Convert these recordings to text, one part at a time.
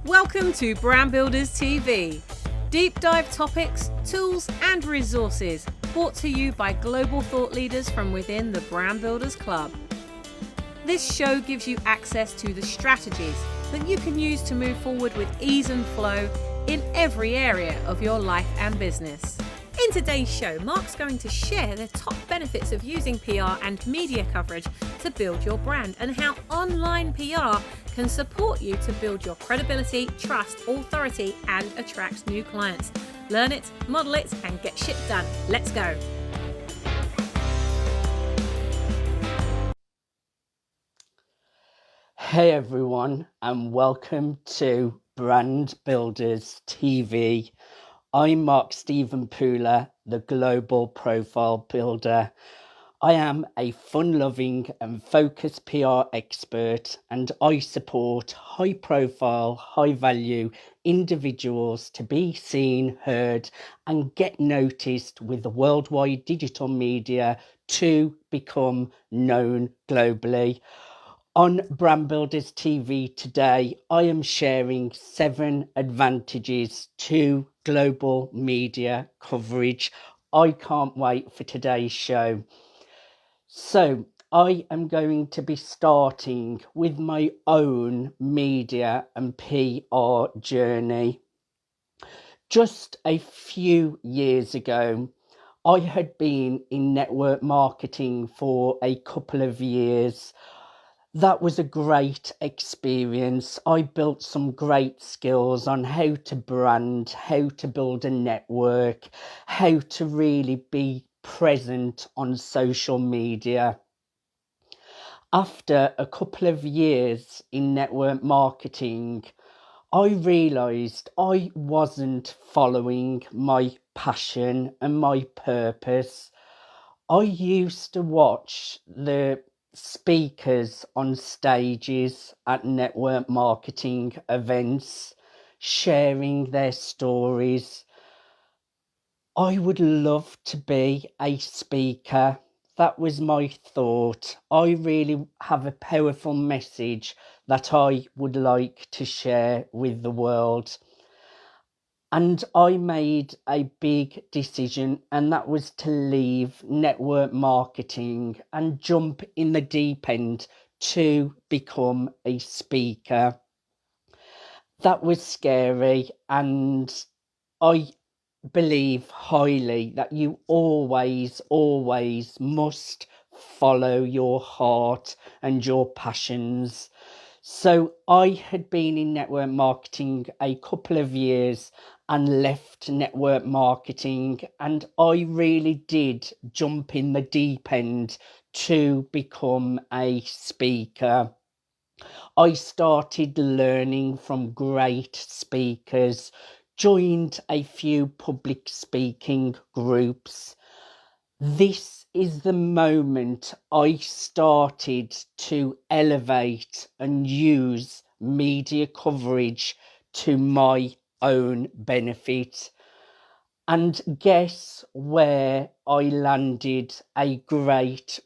Welcome to Brand Builders TV. Deep dive topics, tools and resources brought to you by global thought leaders from within the Brand Builders Club. This show gives you access to the strategies that you can use to move forward with ease and flow in every area of your life and business. In today's show, Mark's going to share the top benefits of using PR and media coverage to build your brand and how online PR can support you to build your credibility, trust, authority and attract new clients. Learn it, model it and get shit done. Let's go. Hey everyone, and welcome to Brand Builders TV. I'm Mark Stephen Pooler, the Global Profile Builder. I am a fun-loving and focused PR expert, and I support high-profile, high-value individuals to be seen, heard, and get noticed with the worldwide digital media to become known globally. On Brand Builders TV today, I am sharing 7 advantages to global media coverage. I can't wait for today's show. So I am going to be starting with my own media and PR journey. Just a few years ago, I had been in network marketing for a couple of years. That was a great experience. I built some great skills on how to brand, how to build a network, how to really be present on social media. After a couple of years in network marketing, I realised I wasn't following my passion and my purpose. I used to watch the speakers on stages at network marketing events, sharing their stories. I would love to be a speaker. That was my thought. I really have a powerful message that I would like to share with the world. And I made a big decision, and that was to leave network marketing and jump in the deep end to become a speaker. That was scary, and I believe highly that you always must follow your heart and your passions. So I had been in network marketing a couple of years and left network marketing, and I really did jump in the deep end to become a speaker. I started learning from great speakers, joined a few public speaking groups. This is the moment I started to elevate and use media coverage to my own benefit. And guess where I landed a great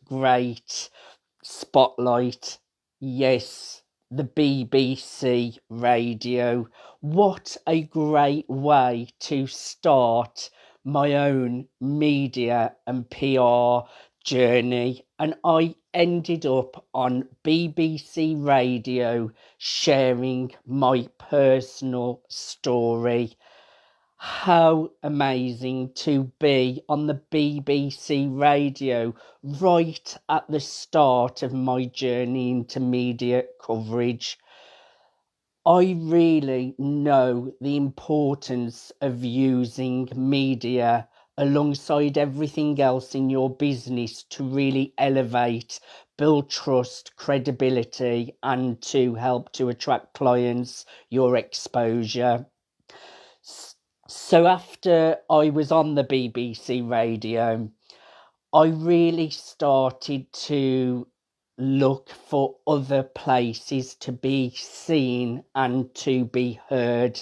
spotlight? Yes, the BBC radio. What a great way to start my own media and PR journey. And I ended up on BBC radio sharing my personal story. How amazing to be on the BBC radio right at the start of my journey into media coverage. I really know the importance of using media alongside everything else in your business to really elevate, build trust, credibility, and to help to attract clients, your exposure. So after I was on the BBC radio, I really started to look for other places to be seen and to be heard.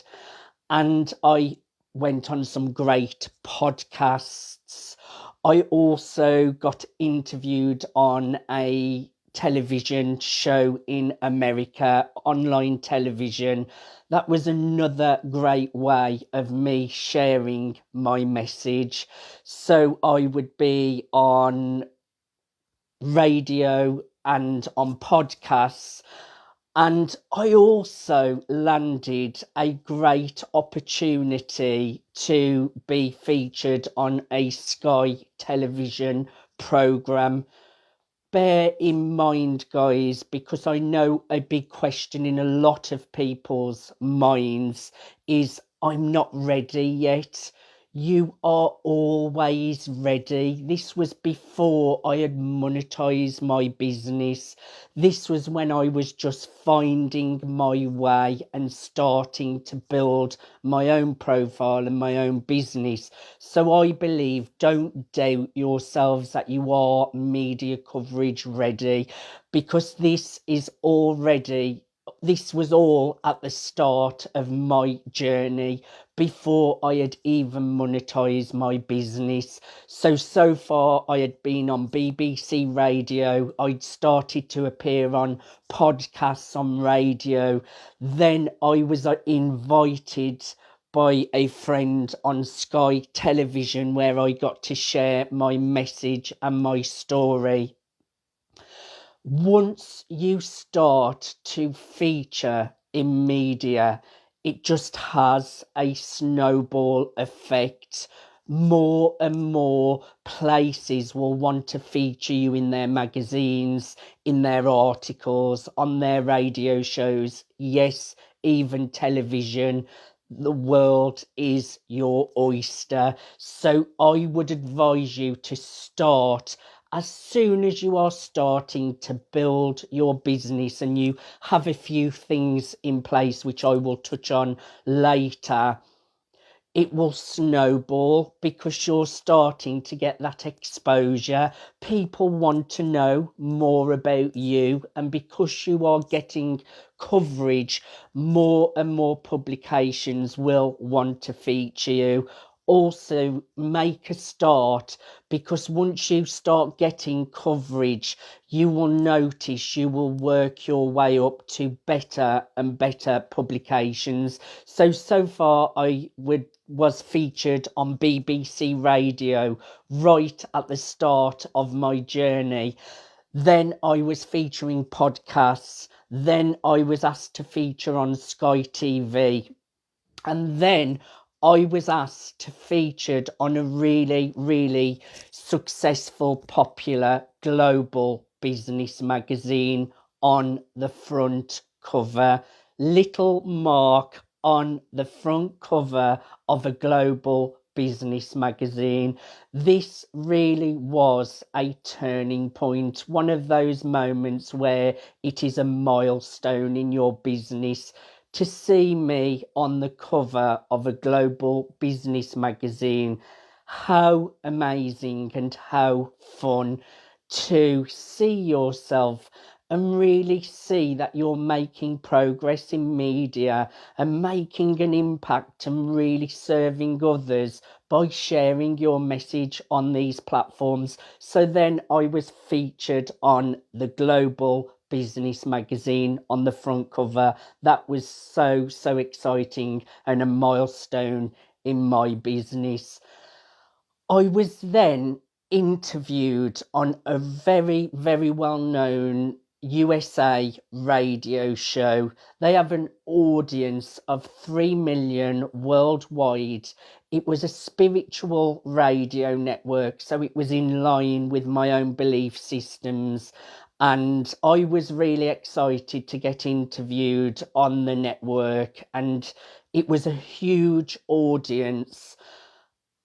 And I went on some great podcasts. I also got interviewed on a television show in America, online television. That was another great way of me sharing my message. So I would be on radio and on podcasts. And I also landed a great opportunity to be featured on a Sky television programme. Bear in mind, guys, because I know a big question in a lot of people's minds is, I'm not ready yet. You are always ready. This was before I had monetized my business. This was when I was just finding my way and starting to build my own profile and my own business. So I believe, don't doubt yourselves that you are media coverage ready, because this was all at the start of my journey before I had even monetized my business. So far I had been on BBC Radio, I'd started to appear on podcasts on radio, then I was invited by a friend on Sky Television, where I got to share my message and my story. Once you start to feature in media, it just has a snowball effect. More and more places will want to feature you in their magazines, in their articles, on their radio shows, yes, even television. The world is your oyster. So I would advise you to start as soon as you are starting to build your business and you have a few things in place, which I will touch on later. It will snowball because you're starting to get that exposure. People want to know more about you, and because you are getting coverage, more and more publications will want to feature you. Also, make a start, because once you start getting coverage, you will notice you will work your way up to better and better publications. So far I was featured on BBC Radio right at the start of my journey. Then I was featuring podcasts. Then I was asked to feature on Sky TV. And then I was asked to feature on a really, really successful, popular global business magazine on the front cover. Little Mark on the front cover of a global business magazine. This really was a turning point, one of those moments where it is a milestone in your business. To see me on the cover of a global business magazine, how amazing and how fun to see yourself and really see that you're making progress in media and making an impact and really serving others by sharing your message on these platforms. So then I was featured on the global business magazine on the front cover. That was so exciting and a milestone in my business. I was then interviewed on a very, very well-known USA radio show. They have an audience of 3 million worldwide. It was a spiritual radio network, so it was in line with my own belief systems. And I was really excited to get interviewed on the network, and it was a huge audience.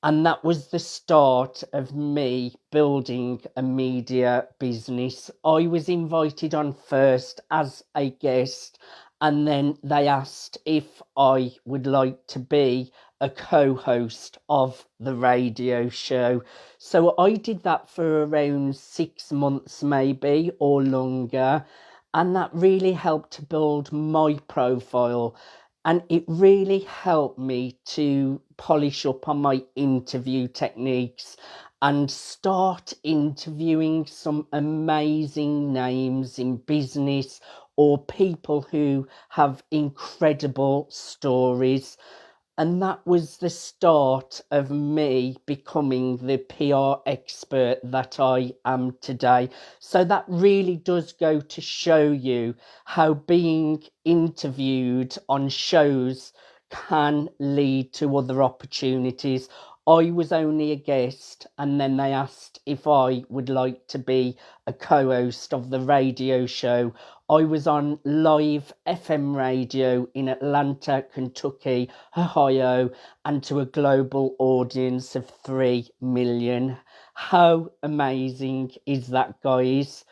And that was the start of me building a media business. I was invited on first as a guest, and then they asked if I would like to be a co-host of the radio show. So I did that for around 6 months maybe, or longer, and that really helped to build my profile. And it really helped me to polish up on my interview techniques and start interviewing some amazing names in business or people who have incredible stories. And that was the start of me becoming the PR expert that I am today. So that really does go to show you how being interviewed on shows can lead to other opportunities. I was only a guest, and then they asked if I would like to be a co-host of the radio show. I was on live FM radio in Atlanta, Kentucky, Ohio, and to a global audience of 3 million. How amazing is that, guys?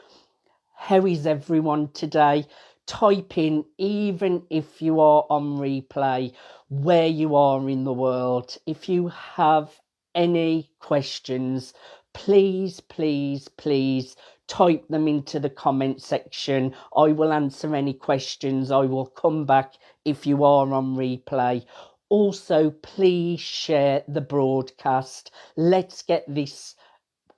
How is everyone today? Type in, even if you are on replay, where you are in the world. If you have any questions, please, please, please type them into the comment section. I will answer any questions. I will come back if you are on replay. Also, please share the broadcast. Let's get this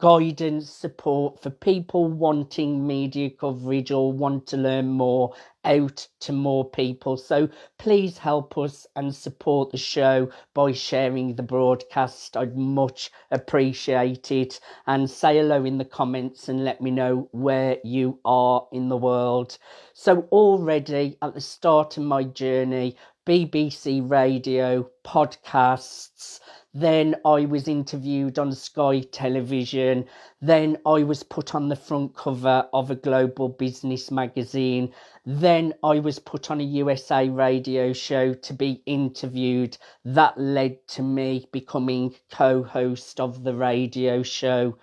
guidance, support for people wanting media coverage or want to learn more out to more people. So please help us and support the show by sharing the broadcast. I'd much appreciate it. And say hello in the comments and let me know where you are in the world. So already at the start of my journey, BBC Radio, podcasts, then I was interviewed on Sky Television. Then I was put on the front cover of a global business magazine. Then I was put on a USA radio show to be interviewed. That led to me becoming co-host of the radio show.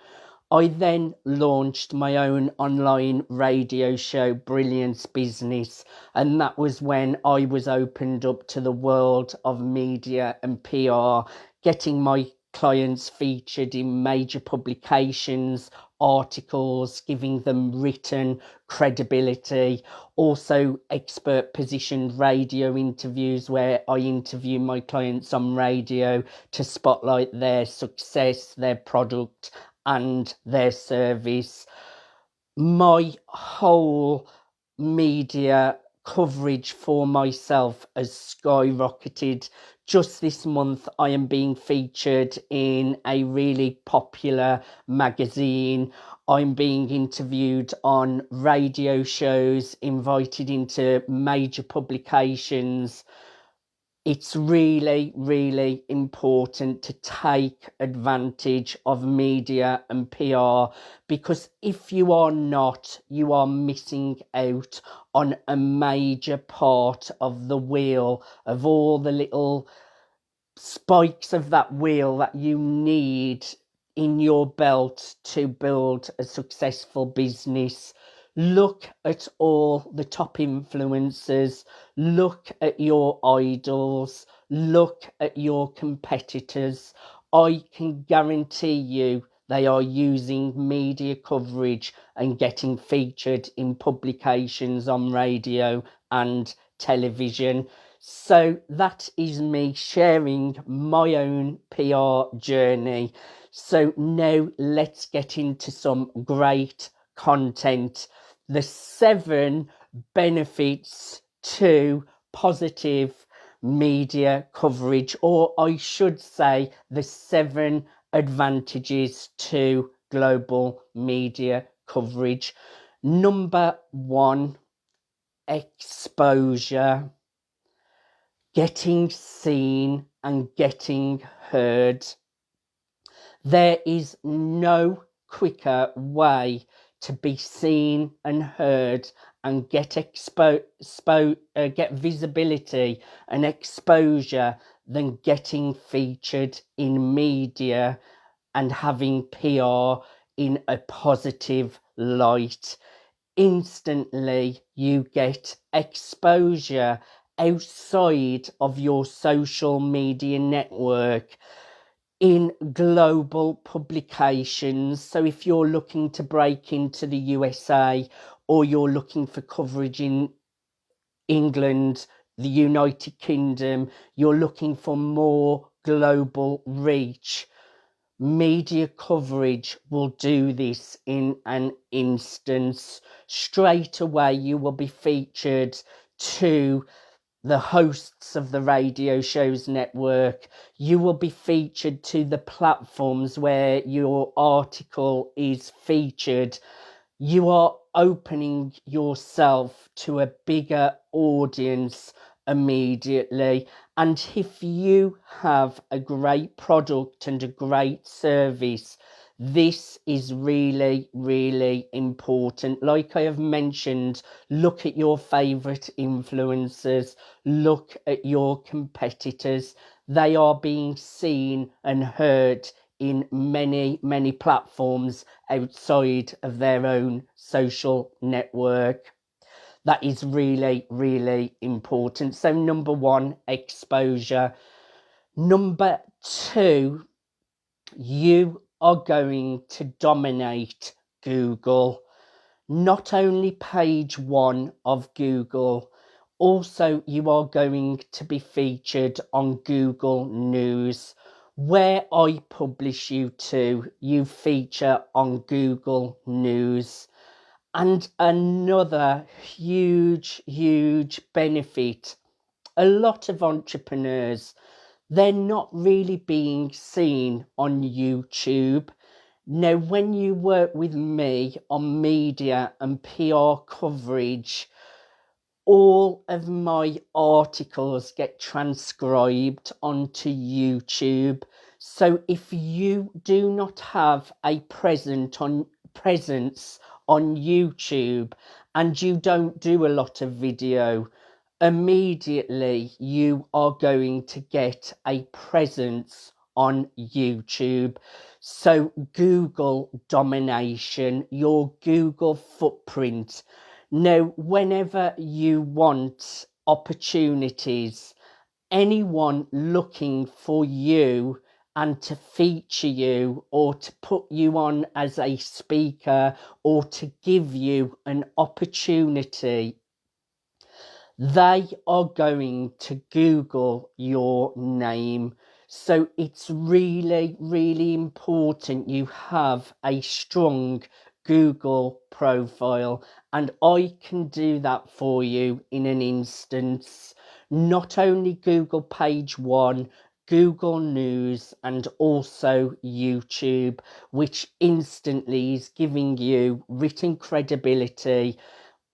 I then launched my own online radio show, Brilliance Business, and that was when I was opened up to the world of media and PR, getting my clients featured in major publications, articles, giving them written credibility, also expert positioned radio interviews where I interview my clients on radio to spotlight their success, their product, and their service. My whole media coverage for myself has skyrocketed. Just this month, I am being featured in a really popular magazine. I'm being interviewed on radio shows, invited into major publications. It's really, really important to take advantage of media and PR, because if you are not, you are missing out on a major part of the wheel, of all the little spikes of that wheel that you need in your belt to build a successful business. Look at all the top influencers, look at your idols, look at your competitors. I can guarantee you they are using media coverage and getting featured in publications on radio and television. So that is me sharing my own PR journey. So now let's get into some great content. The 7 benefits to positive media coverage, or I should say the 7 advantages to global media coverage. Number 1, exposure. Getting seen and getting heard. There is no quicker way to be seen and heard and get get visibility and exposure than getting featured in media and having PR in a positive light. Instantly you get exposure outside of your social media network in global publications. So if you're looking to break into the USA, or you're looking for coverage in England, the United Kingdom, you're looking for more global reach, Media coverage will do this in an instance. Straight away, you will be featured to the hosts of the radio shows network. You will be featured to the platforms where your article is featured. You are opening yourself to a bigger audience immediately. And if you have a great product and a great service, this is really, really important. Like I have mentioned, look at your favourite influencers, look at your competitors. They are being seen and heard in many, many platforms outside of their own social network. That is really, really important. So, number one, exposure. Number two, you are going to dominate Google. Not only page one of Google, also you are going to be featured on Google News. Where I publish you to, you feature on Google News. And another huge, huge benefit, a lot of entrepreneurs, they're not really being seen on YouTube. Now, when you work with me on media and PR coverage, all of my articles get transcribed onto YouTube. So if you do not have a presence on YouTube and you don't do a lot of video, immediately you are going to get a presence on YouTube. So Google domination, your Google footprint. Now, whenever you want opportunities, anyone looking for you and to feature you or to put you on as a speaker or to give you an opportunity, they are going to Google your name. So it's really, really important you have a strong Google profile, and I can do that for you in an instance. Not only Google page one, Google News, and also YouTube, which instantly is giving you written credibility,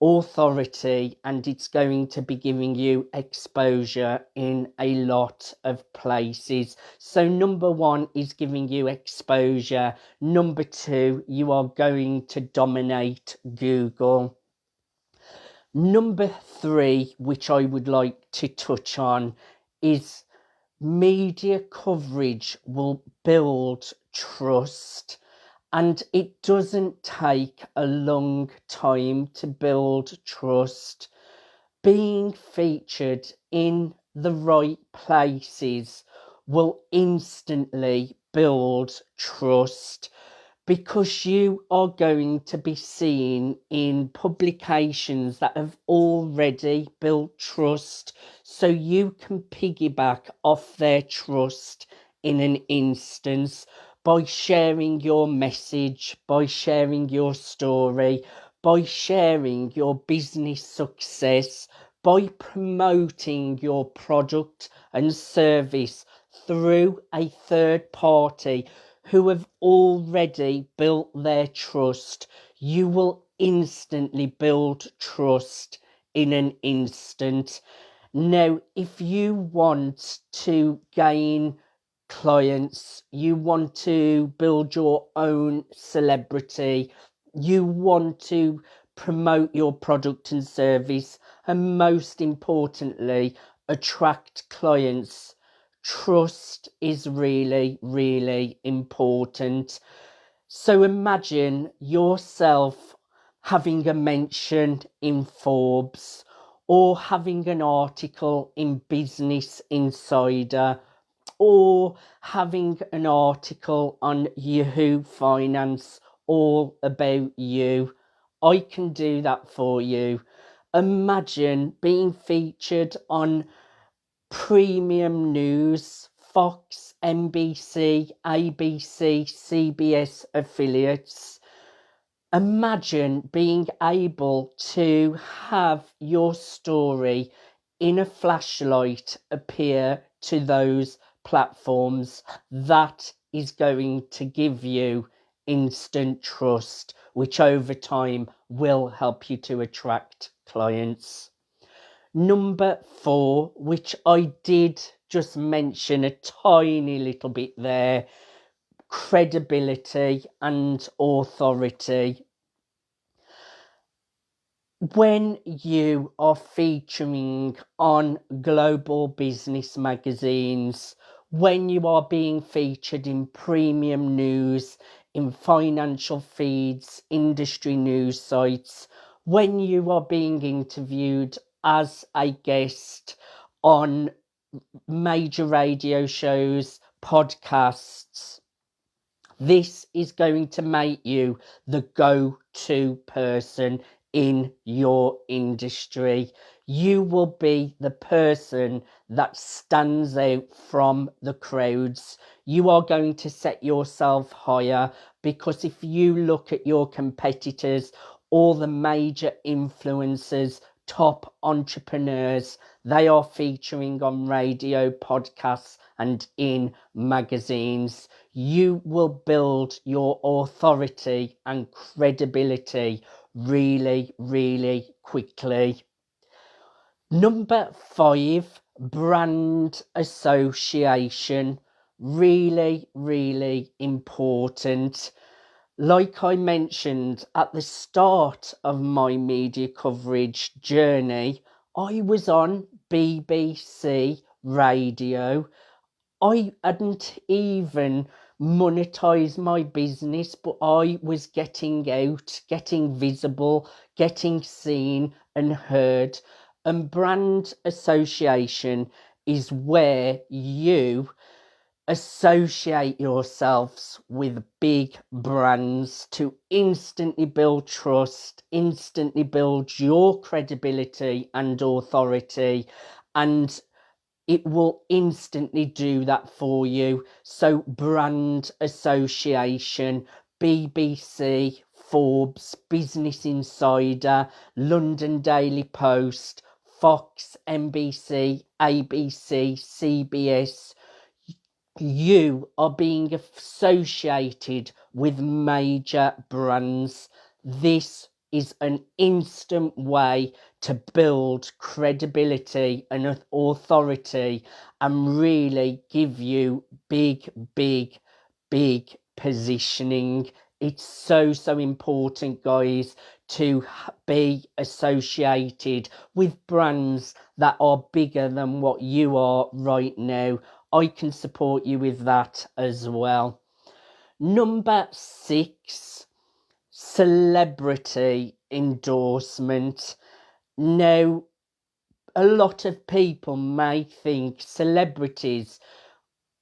authority, and it's going to be giving you exposure in a lot of places. So number one is giving you exposure. Number two, you are going to dominate Google. Number three, which I would like to touch on, is media coverage will build trust. And it doesn't take a long time to build trust. Being featured in the right places will instantly build trust, because you are going to be seen in publications that have already built trust, so you can piggyback off their trust in an instance by sharing your message, by sharing your story, by sharing your business success, by promoting your product and service through a third party who have already built their trust. You will instantly build trust in an instant. Now, if you want to gain clients, you want to build your own celebrity, you want to promote your product and service, and most importantly, attract clients, trust is really, really important. So imagine yourself having a mention in Forbes or having an article in Business Insider or having an article on Yahoo Finance all about you. I can do that for you. Imagine being featured on premium news Fox, NBC, ABC, CBS affiliates. Imagine being able to have your story in a flashlight appear to those platforms. That is going to give you instant trust, which over time will help you to attract clients. Number 4, which I did just mention a tiny little bit there, credibility and authority. When you are featuring on global business magazines, when you are being featured in premium news, in financial feeds, industry news sites, when you are being interviewed as a guest on major radio shows, podcasts, this is going to make you the go-to person in your industry. You will be the person that stands out from the crowds. You are going to set yourself higher, because if you look at your competitors, all the major influencers, top entrepreneurs, they are featuring on radio, podcasts, and in magazines. You will build your authority and credibility really, really quickly. Number 5, brand association. Really, really important. Like I mentioned at the start of my media coverage journey, I was on BBC Radio. I hadn't even monetized my business, but I was getting out, getting visible, getting seen and heard. And brand association is where you associate yourselves with big brands to instantly build trust, instantly build your credibility and authority, and it will instantly do that for you. So brand association, BBC, Forbes, Business Insider, London Daily Post, Fox, NBC, ABC, CBS, you are being associated with major brands. This is an instant way to build credibility and authority and really give you big positioning. It's so important, guys, to be associated with brands that are bigger than what you are right now. I can support you with that as well. Number 6, celebrity endorsement. Now, a lot of people may think celebrities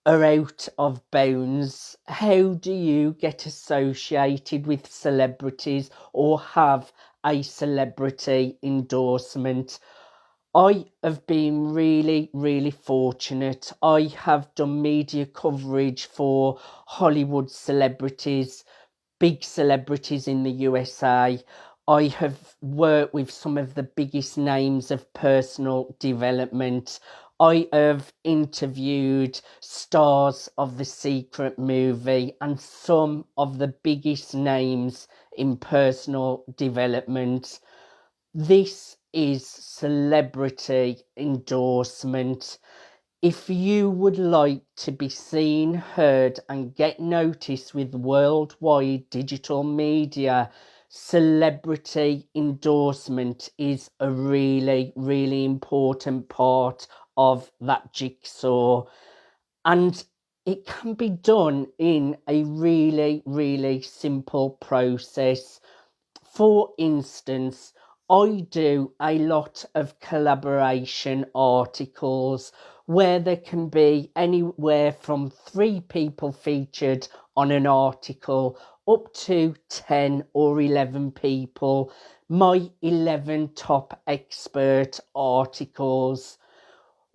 are out of bounds. How do you get associated with celebrities or have a celebrity endorsement? I have been really fortunate. I have done media coverage for Hollywood celebrities, big celebrities in the USA. I have worked with some of the biggest names of personal development. I have interviewed stars of The Secret movie and some of the biggest names in personal development. This is celebrity endorsement. If you would like to be seen, heard, and get noticed with worldwide digital media, celebrity endorsement is a really important part of that jigsaw. And it can be done in a really simple process. For instance, I do a lot of collaboration articles where there can be anywhere from 3 people featured on an article up to 10 or 11 people. My 11 top expert articles.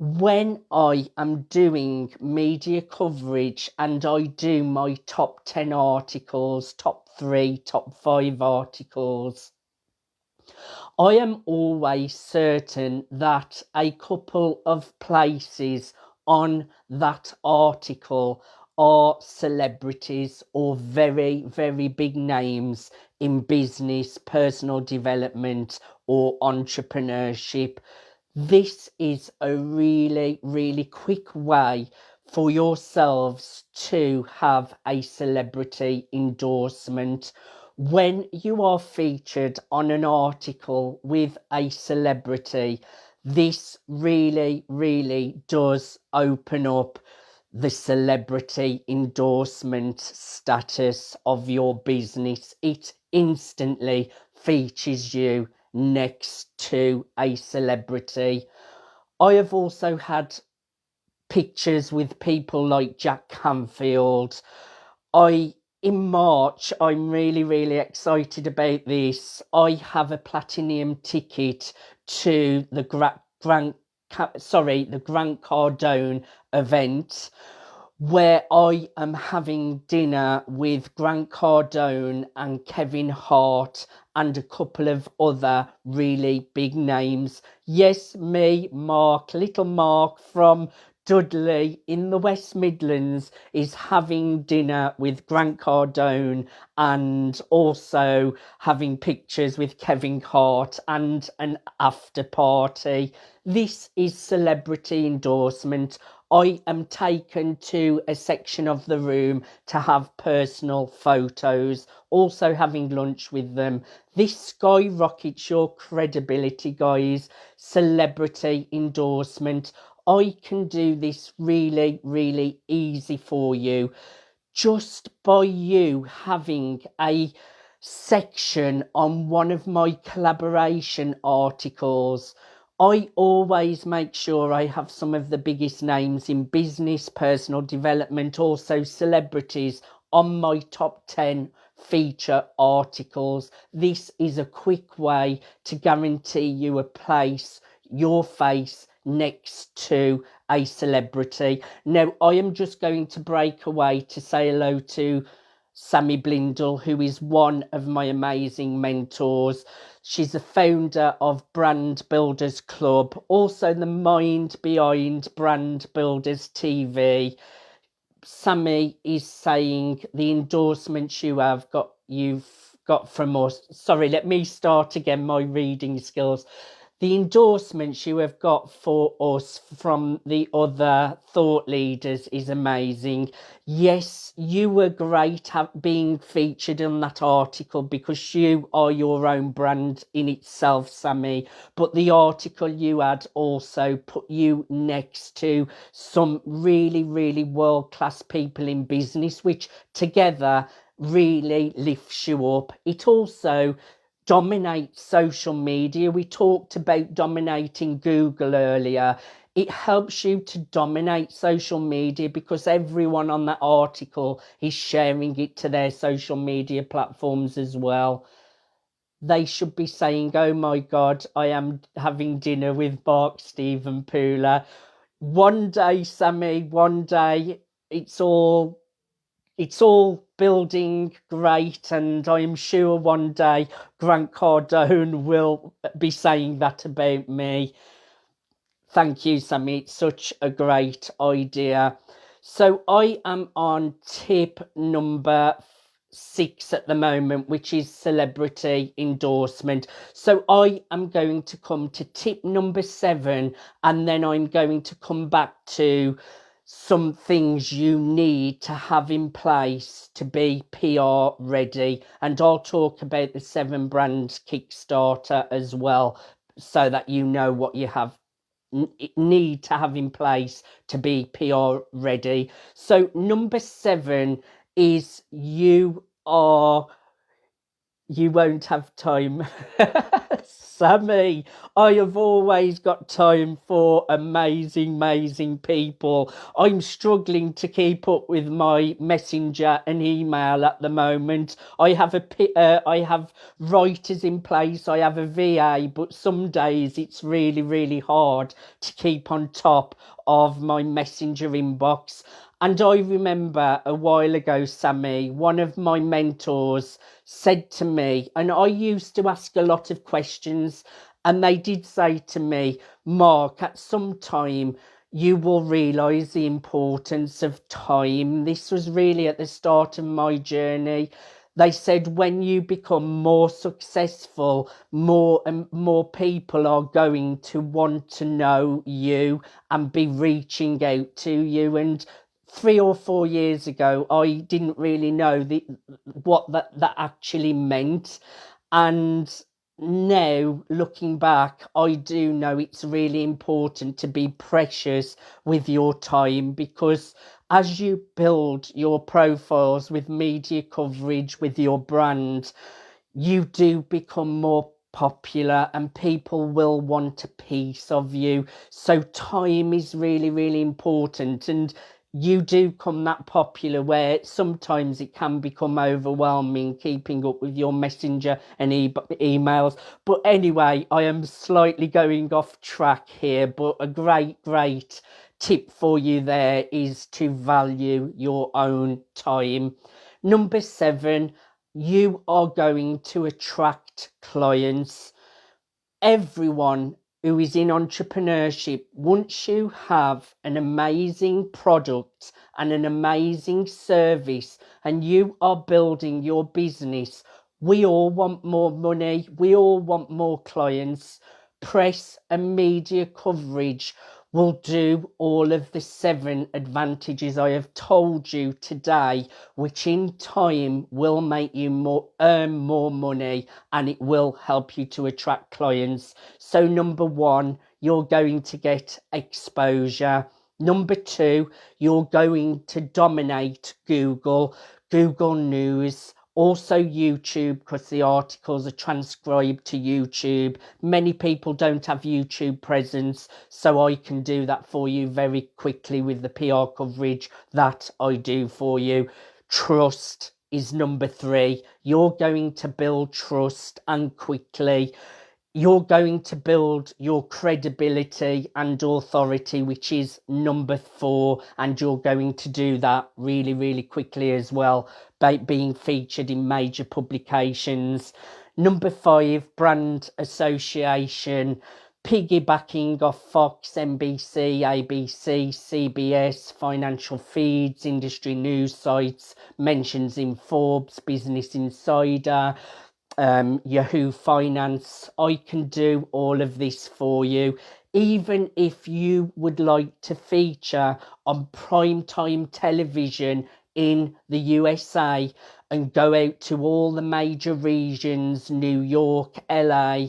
When I am doing media coverage and I do my top 10 articles, top 3, top 5 articles, I am always certain that a couple of places on that article are celebrities or very, very big names in business, personal development, or entrepreneurship. This is a really, really quick way for yourselves to have a celebrity endorsement. When you are featured on an article with a celebrity, this really, really does open up the celebrity endorsement status of your business. It instantly features you next to a celebrity. I have also had pictures with people like Jack Canfield. In March, I'm really, really excited about this. I have a platinum ticket to the Grant Cardone event, where I am having dinner with Grant Cardone and Kevin Hart and a couple of other really big names. Yes, me, Mark, little Mark from Dudley in the West Midlands, is having dinner with Grant Cardone and also having pictures with Kevin Hart and an after party. This is celebrity endorsement. I am taken to a section of the room to have personal photos, also having lunch with them. This skyrockets your credibility, guys. Celebrity endorsement. I can do this really, really easy for you just by you having a section on one of my collaboration articles. I always make sure I have some of the biggest names in business, personal development, also celebrities on my top 10 feature articles. This is a quick way to guarantee you a place, your face next to a celebrity. Now, I am just going to break away to say hello to Sammy Blindle, who is one of my amazing mentors. She's the founder of Brand Builders Club, also the mind behind Brand Builders TV. Sammy is saying the endorsements you've got from us. Sorry, let me start again, my reading skills. The endorsements you have got for us from the other thought leaders is amazing. Yes, you were great being featured in that article because you are your own brand in itself, Sammy. But the article you had also put you next to some really, really world-class people in business, which together really lifts you up. It also dominate social media. We talked about dominating Google earlier. It helps you to dominate social media because everyone on that article is sharing it to their social media platforms as well. They should be saying, oh my God, I am having dinner with Mark Stephen Pooler. One day, Sammy, one day, it's all building great, and I'm sure one day Grant Cardone will be saying that about me. Thank you, Sammy. It's such a great idea. So I am on tip number 6 at the moment, which is celebrity endorsement. So I am going to come to tip number 7, and then I'm going to come back to some things you need to have in place to be PR ready. And I'll talk about the 7 Brands Kickstarter as well, so that you know what you need to have in place to be PR ready. So number 7 is you are You won't have time. Sammy, I have always got time for amazing people. I'm struggling to keep up with my messenger and email at the moment. I have writers in place, I have a VA, but some days it's really hard to keep on top of my messenger inbox. And I remember a while ago, Sammy, one of my mentors said to me, and I used to ask a lot of questions, and they did say to me, Mark, at some time you will realise the importance of time. This was really at the start of my journey. They said when you become more successful, more and more people are going to want to know you and be reaching out to you. And 3 or 4 years ago, I didn't really know what that actually meant. And now, looking back, I do know it's really important to be precious with your time, because as you build your profiles with media coverage, with your brand, you do become more popular and people will want a piece of you. So time is really important, and you do come that popular where sometimes it can become overwhelming keeping up with your messenger and emails. But anyway, I am slightly going off track here, but a great tip for you there is to value your own time. Number 7, you are going to attract clients. Everyone who is in entrepreneurship, once you have an amazing product and an amazing service and you are building your business, we all want more money, we all want more clients. Press and media coverage will do all of the 7 advantages I have told you today, which in time will make you earn more money, and it will help you to attract clients. So number 1, you're going to get exposure. Number 2, you're going to dominate Google News. Also YouTube, because the articles are transcribed to YouTube. Many people don't have YouTube presence, so I can do that for you very quickly with the PR coverage that I do for you. Trust is number 3. You're going to build trust, and quickly. You're going to build your credibility and authority, which is number 4, and you're going to do that really quickly as well by being featured in major publications. Number 5, brand association, piggybacking off Fox, NBC, ABC, CBS, financial feeds, industry news sites, mentions in Forbes, Business Insider, Yahoo Finance. I can do all of this for you. Even if you would like to feature on primetime television in the USA and go out to all the major regions, New York, LA,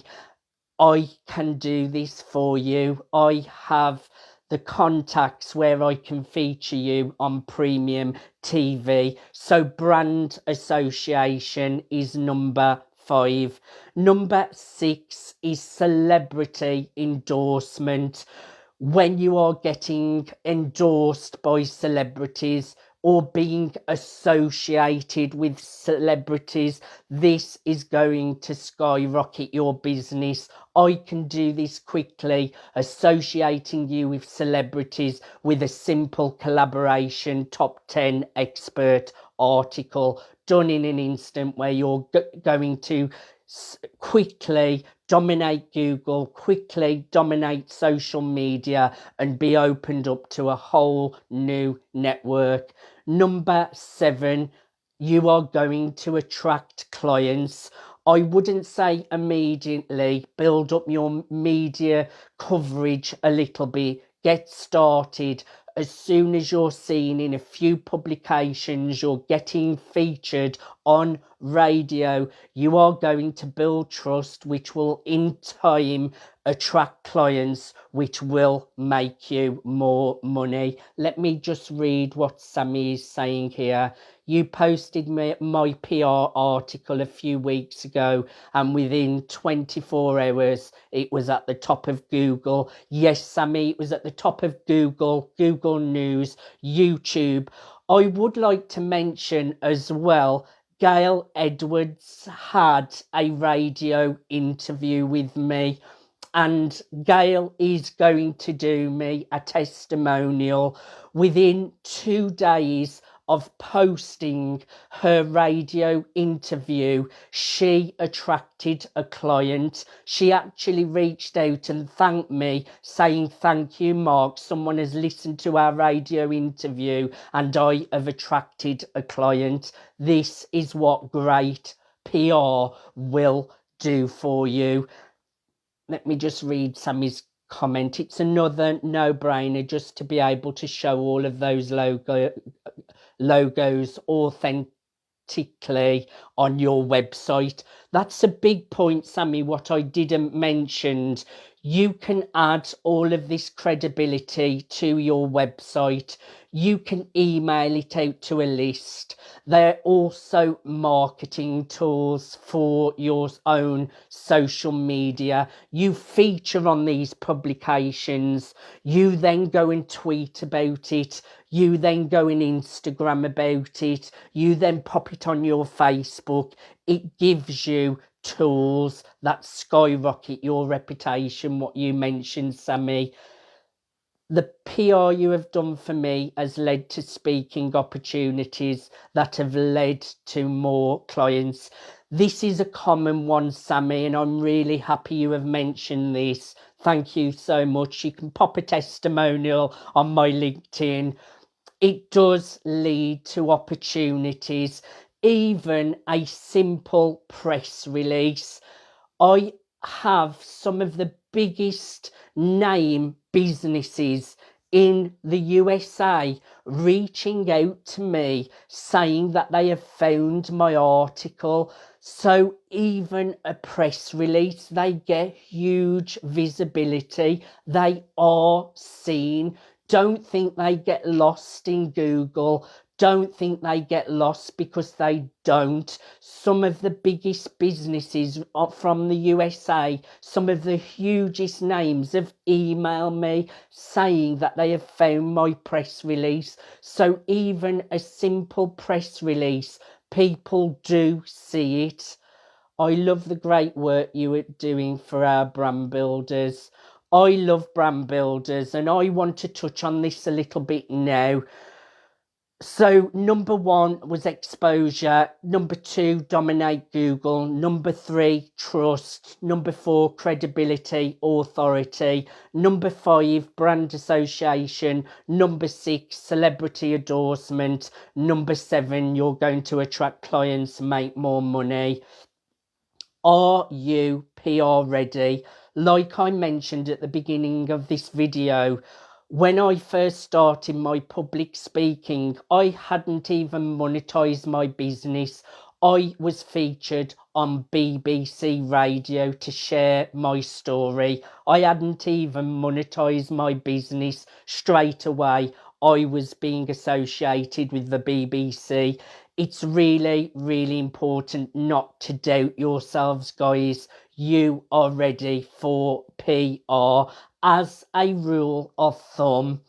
I can do this for you. I have the contacts where I can feature you on premium TV. So brand association is number 5. Number 6 is celebrity endorsement. When you are getting endorsed by celebrities or being associated with celebrities, this is going to skyrocket your business. I can do this quickly, associating you with celebrities with a simple collaboration top 10 expert article done in an instant, where you're going to quickly dominate Google, quickly dominate social media, and be opened up to a whole new network. Number 7, you are going to attract clients. I wouldn't say immediately. Build up your media coverage a little bit. Get started. As soon as you're seen in a few publications, you're getting featured on radio, you are going to build trust, which will in time attract clients which will make you more money. Let me just read what Sammy is saying here. You posted my PR article a few weeks ago, and within 24 hours it was at the top of Google. Yes, Sammy, it was at the top of Google, Google News, YouTube. I would like to mention as well, Gail Edwards had a radio interview with me, and Gail is going to do me a testimonial within 2 days of posting her radio interview. She attracted a client. She actually reached out and thanked me, saying, "Thank you, Mark. Someone has listened to our radio interview and I have attracted a client." This is what great PR will do for you. Let me just read Sammy's comment. It's another no-brainer just to be able to show all of those logos authentically on your website. That's a big point, Sammy. What I didn't mention, you can add all of this credibility to your website. You can email it out to a list. They're also marketing tools for your own social media. You feature on these publications. You then go and tweet about it. You then go and Instagram about it. You then pop it on your Facebook. It gives you tools that skyrocket your reputation, what you mentioned, Sammy. The PR you have done for me has led to speaking opportunities that have led to more clients. This is a common one, Sammy, and I'm really happy you have mentioned this. Thank you so much. You can pop a testimonial on my LinkedIn. It does lead to opportunities, even a simple press release. I have some of the biggest name businesses in the USA reaching out to me saying that they have found my article. So even a press release, they get huge visibility. They are seen. Don't think they get lost in Google. Don't think they get lost, because they don't. Some of the biggest businesses from the USA, some of the hugest names, have emailed me saying that they have found my press release. So even a simple press release, people do see it. I love the great work you are doing for our brand builders. I love brand builders, and I want to touch on this a little bit now. So number 1 was exposure. Number 2, dominate Google. Number 3, trust. Number 4, credibility, authority. Number 5, brand association. Number 6, celebrity endorsement. Number 7, you're going to attract clients and make more money. Are you PR ready? Like I mentioned at the beginning of this video, when I first started my public speaking, I hadn't even monetized my business. I was featured on BBC Radio to share my story. I hadn't even monetized my business. Straight away, I was being associated with the BBC. It's really, really important not to doubt yourselves, guys. You are ready for PR. As a rule of thumb,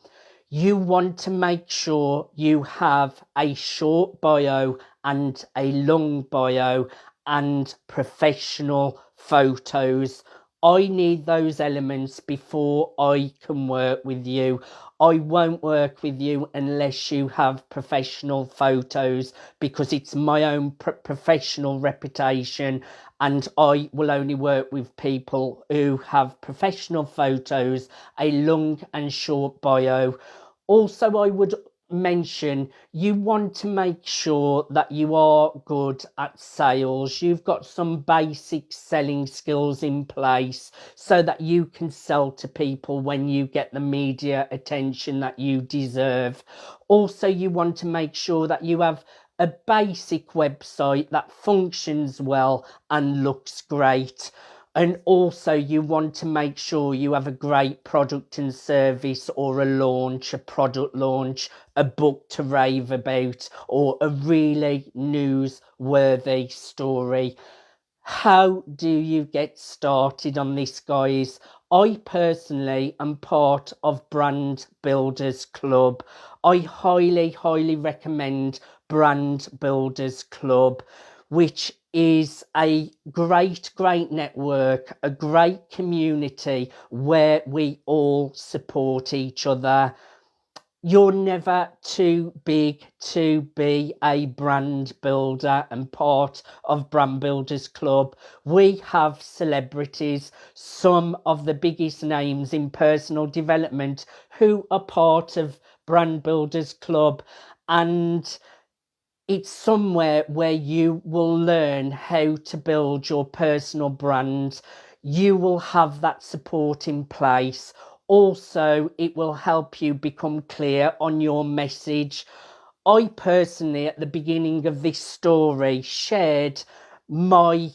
you want to make sure you have a short bio and a long bio and professional photos. I need those elements before I can work with you. I won't work with you unless you have professional photos, because it's my own professional reputation, and I will only work with people who have professional photos, a long and short bio. Also, I would mention, you want to make sure that you are good at sales. You've got some basic selling skills in place so that you can sell to people when you get the media attention that you deserve. Also, you want to make sure that you have a basic website that functions well and looks great. And also you want to make sure you have a great product and service, or a launch, a product launch, a book to rave about, or a really newsworthy story. How do you get started on this, guys? I personally am part of Brand Builders Club. I highly recommend Brand Builders Club, which is a great network, a great community where we all support each other. You're never too big to be a brand builder and part of Brand Builders Club. We have celebrities, some of the biggest names in personal development, who are part of Brand Builders Club, and it's somewhere where you will learn how to build your personal brand. You will have that support in place. Also, it will help you become clear on your message. I personally, at the beginning of this story, shared my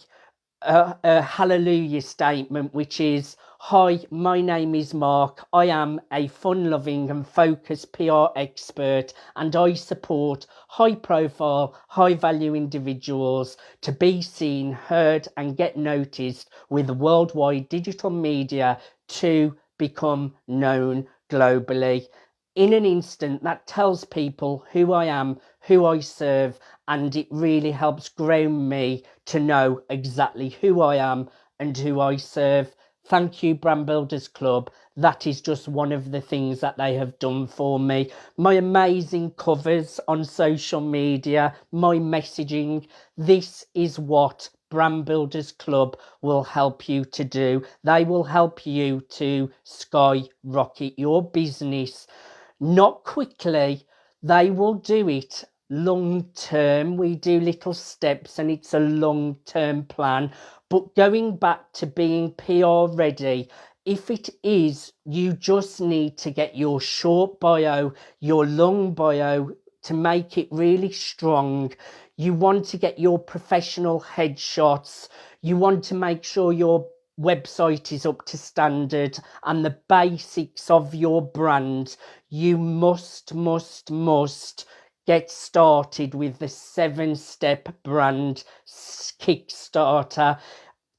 a hallelujah statement, which is, "Hi, my name is Mark. I am a fun-loving and focused PR expert, and I support high-profile, high-value individuals to be seen, heard, and get noticed with worldwide digital media to become known globally." In an instant, that tells people who I am, who I serve, and it really helps ground me to know exactly who I am and who I serve. Thank you, Brand Builders Club. That is just one of the things that they have done for me. My amazing covers on social media, my messaging, this is what Brand Builders Club will help you to do. They will help you to skyrocket your business. Not quickly, they will do it long term. We do little steps and it's a long term plan. But going back to being PR ready, if it is, you just need to get your short bio, your long bio, to make it really strong. You want to get your professional headshots. You want to make sure your website is up to standard and the basics of your brand. You must get started with the 7-step brand Kickstarter.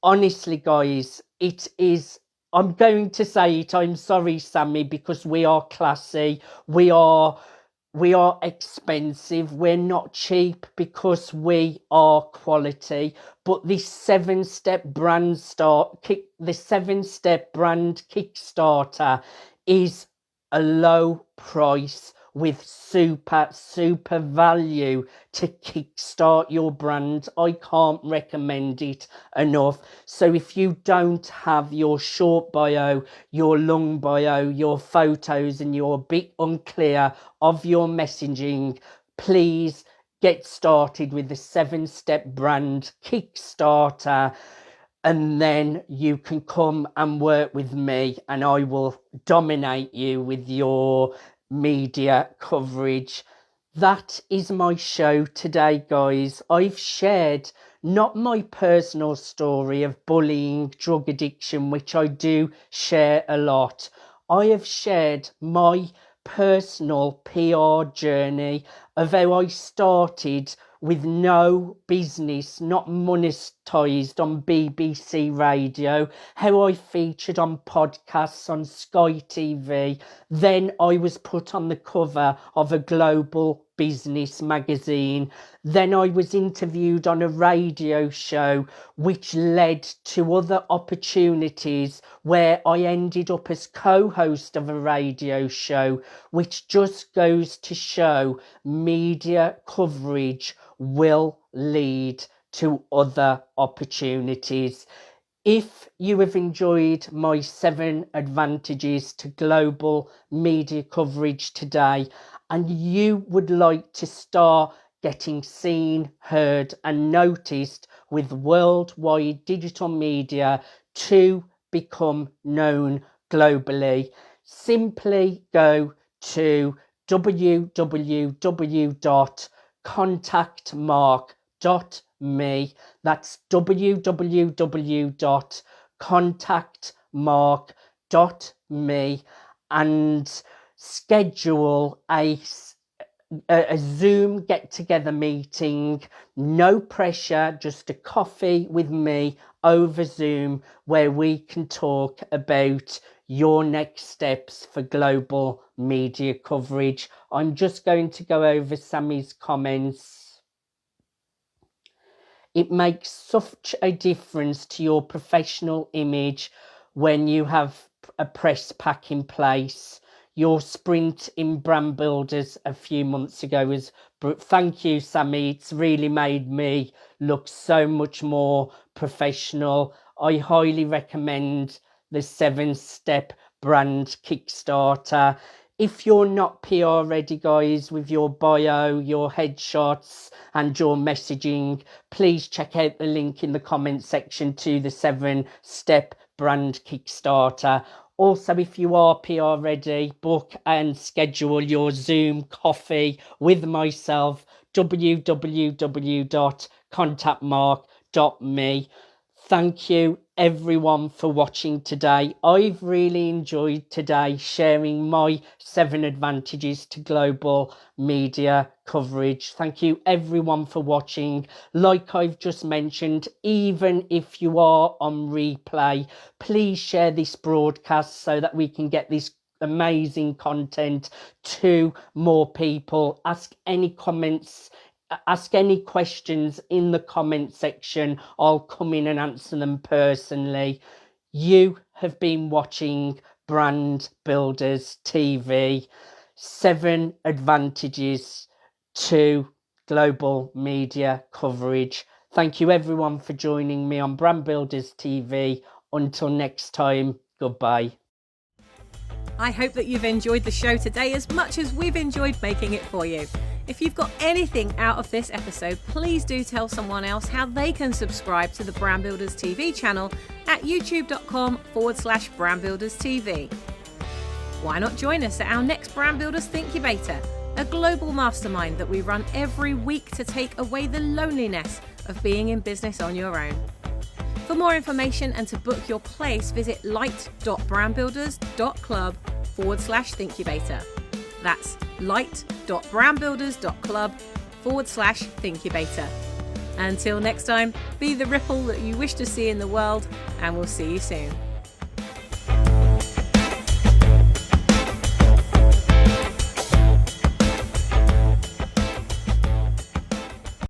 Honestly, guys, it is, I'm going to say it, I'm sorry, Sammy, because we are classy, we are expensive, we're not cheap, because we are quality. But this 7-step brand the 7-step brand Kickstarter is a low price with super value to kickstart your brand. I can't recommend it enough. So if you don't have your short bio, your long bio, your photos, and you're a bit unclear of your messaging, please get started with the 7-step brand Kickstarter, and then you can come and work with me and I will dominate you with your media coverage. That is my show today, guys. I've shared not my personal story of bullying, drug addiction, which I do share a lot. I have shared my personal PR journey of how I started with no business, not monetised on BBC Radio, how I featured on podcasts on Sky TV. Then I was put on the cover of a global business magazine. Then I was interviewed on a radio show, which led to other opportunities where I ended up as co-host of a radio show, which just goes to show media coverage will lead to other opportunities. If you have enjoyed my 7 advantages to global media coverage today, and you would like to start getting seen, heard, and noticed with worldwide digital media to become known globally, simply go to www.contactmark.me. That's www.contactmark.me. contactmark.me and schedule a Zoom get-together meeting. No pressure, just a coffee with me over Zoom where we can talk about your next steps for global media coverage. I'm just going to go over Sammy's comments. It makes such a difference to your professional image when you have a press pack in place. Your sprint in Brand Builders a few months ago was, thank you, Sammy. It's really made me look so much more professional. I highly recommend the 7-step brand Kickstarter. If you're not PR ready, guys, with your bio, your headshots and your messaging, please check out the link in the comment section to the 7-step brand Kickstarter. Also, if you are PR ready, book and schedule your Zoom coffee with myself, www.contactmark.me. Thank you everyone for watching today. I've really enjoyed today sharing my 7 advantages to global media coverage. Thank you everyone for watching. Like I've just mentioned, even if you are on replay, please share this broadcast so that we can get this amazing content to more people. Ask any questions in the comment section. I'll come in and answer them personally. You have been watching Brand Builders TV, 7 advantages to global media coverage. Thank you everyone for joining me on Brand Builders TV. Until next time, goodbye. I hope that you've enjoyed the show today as much as we've enjoyed making it for you. If you've got anything out of this episode, please do tell someone else how they can subscribe to the Brand Builders TV channel at youtube.com/brandbuilderstv. Why not join us at our next Brand Builders Thinkubator, a global mastermind that we run every week to take away the loneliness of being in business on your own. For more information and to book your place, visit light.brandbuilders.club/Thinkubator. That's light.brandbuilders.club/Thinkubator. Until next time, be the ripple that you wish to see in the world, and we'll see you soon.